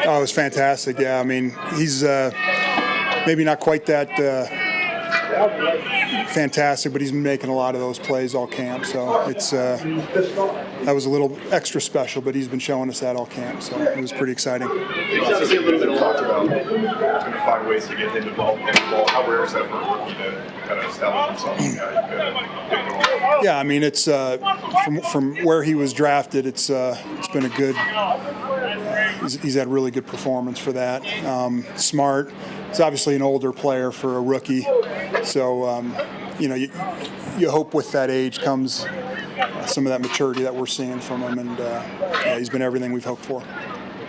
Oh, it was fantastic. Yeah, I mean, he's maybe not quite that fantastic, but he's been making a lot of those plays all camp. So it's that was a little extra special, but he's been showing us that all camp. So it was pretty exciting. It's obviously a little bit talked about trying to find ways to get him involved in the ball. How rare is that for a rookie to kind of establish himself? Yeah, I mean, it's from where he was drafted. It's been a good. He's had really good performance for that. Smart. He's obviously an older player for a rookie, so you hope with that age comes some of that maturity that we're seeing from him, and yeah, he's been everything we've hoped for.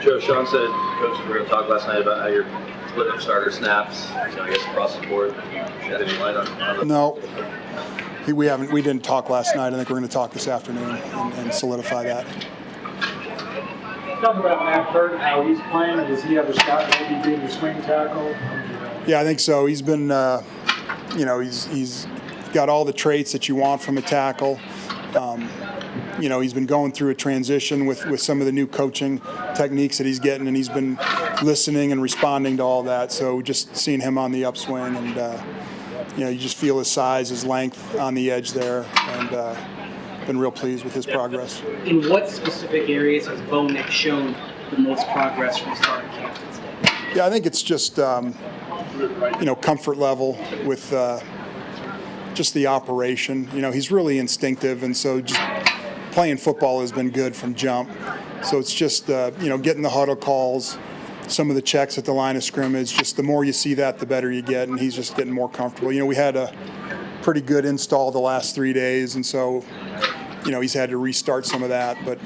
Joe, Sean said, Coach, we were going to talk last night about how you're splitting starter snaps. I guess across the board. Shed any light on that? No. We haven't. We didn't talk last night. I think we're going to talk this afternoon and solidify that. Talk about Matt Burton, how he's playing. Does he have a shot maybe being the swing tackle? Yeah, I think so. He's been, he's got all the traits that you want from a tackle. He's been going through a transition with some of the new coaching techniques that he's getting, and he's been listening and responding to all that. So just seeing him on the upswing, and you just feel his size, his length on the edge there, and been real pleased with his progress. In what specific areas has Bo Nix shown the most progress from starting camp? Yeah, I think it's just comfort level with just the operation. He's really instinctive, and so just playing football has been good from jump. So it's just getting the huddle calls, some of the checks at the line of scrimmage. Just the more you see that, the better you get, and he's just getting more comfortable. We had a pretty good install the last 3 days, and so he's had to restart some of that, but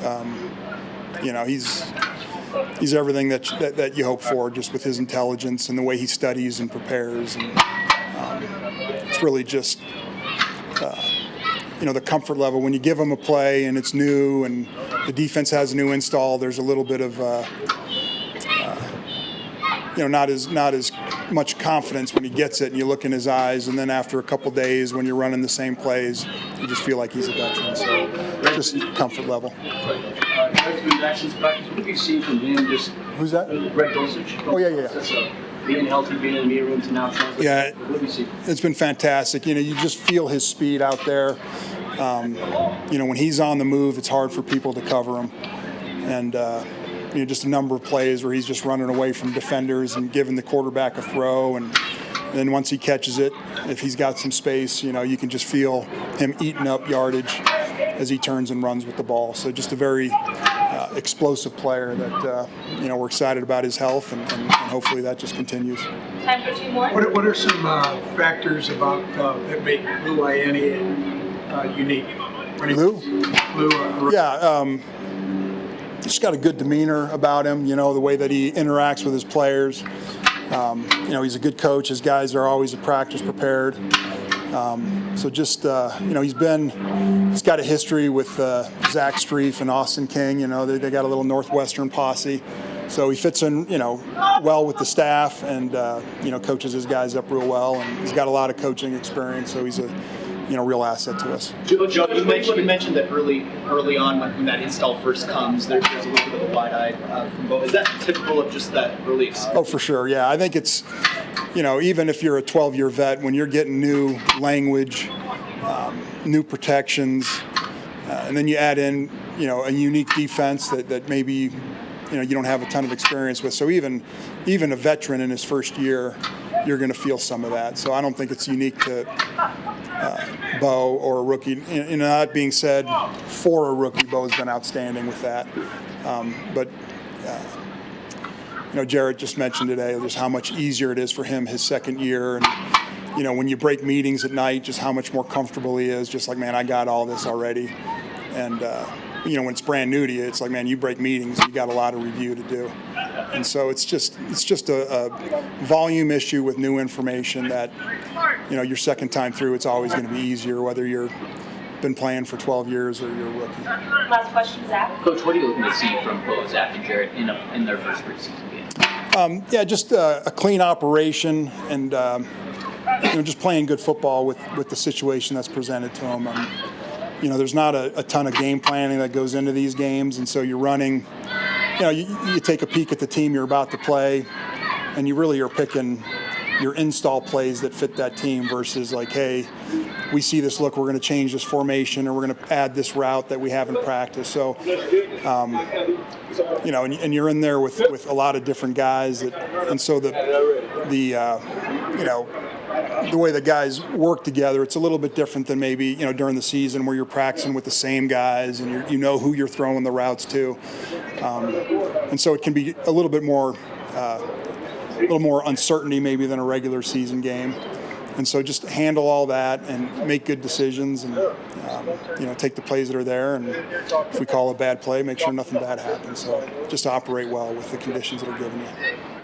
he's everything that you hope for, just with his intelligence and the way he studies and prepares, and it's really just the comfort level when you give him a play and it's new and the defense has a new install. There's a little bit of not as much confidence when he gets it and you look in his eyes, and then after a couple days when you're running the same plays, you just feel like he's a veteran. So just comfort level. What have you seen from him? Who's that? Greg Dulcich. Oh, yeah. Being healthy, being in the media room to now translate. Yeah, what have you seen? It's been fantastic. You just feel his speed out there. When he's on the move, it's hard for people to cover him. And just a number of plays where he's just running away from defenders and giving the quarterback a throw, and then once he catches it, if he's got some space, you can just feel him eating up yardage as he turns and runs with the ball. So just a very explosive player that we're excited about his health, and hopefully that just continues. Time for 2 more. What are some factors about that make Lou Ianni unique? Lou? Yeah. Just got a good demeanor about him, the way that he interacts with his players. He's a good coach. His guys are always at practice prepared. So just, he's got a history with Zach Streif and Austin King. They got a little Northwestern posse. So he fits in, well with the staff, and, coaches his guys up real well. And he's got a lot of coaching experience, so he's a real asset to us. Joe, you mentioned that early on when that install first comes, there's a little bit of a wide-eye from Bo. Is that typical of just that early experience? Oh, for sure, yeah. I think it's, even if you're a 12-year vet, when you're getting new language, new protections, and then you add in, a unique defense that maybe, you don't have a ton of experience with. So even a veteran in his first year, you're going to feel some of that. So I don't think it's unique to Bo or a rookie. That being said, for a rookie, Bo's been outstanding with that. But Jarrett just mentioned today just how much easier it is for him his second year. And, when you break meetings at night, just how much more comfortable he is. Just like, man, I got all this already. And, when it's brand new to you, it's like, man, you break meetings, you got a lot of review to do. And so it's just a volume issue with new information that, your second time through, it's always going to be easier, whether you've been playing for 12 years or you're a rookie. Last question, Zach. Coach, what are you looking to see from Bo, Zach, and Jarrett in their first preseason game? Just a clean operation and, just playing good football with the situation that's presented to them. There's not a ton of game planning that goes into these games, and so you're running, you take a peek at the team you're about to play, and you really are picking your install plays that fit that team versus like, hey, we see this look, we're going to change this formation, or we're going to add this route that we haven't practiced. So, and you're in there with a lot of different guys, and so the way the guys work together, it's a little bit different than maybe during the season where you're practicing with the same guys and you know who you're throwing the routes to, and so it can be a little bit more. A little more uncertainty maybe than a regular season game, and so just handle all that and make good decisions, and take the plays that are there, and if we call a bad play, make sure nothing bad happens. So just operate well with the conditions that are given you.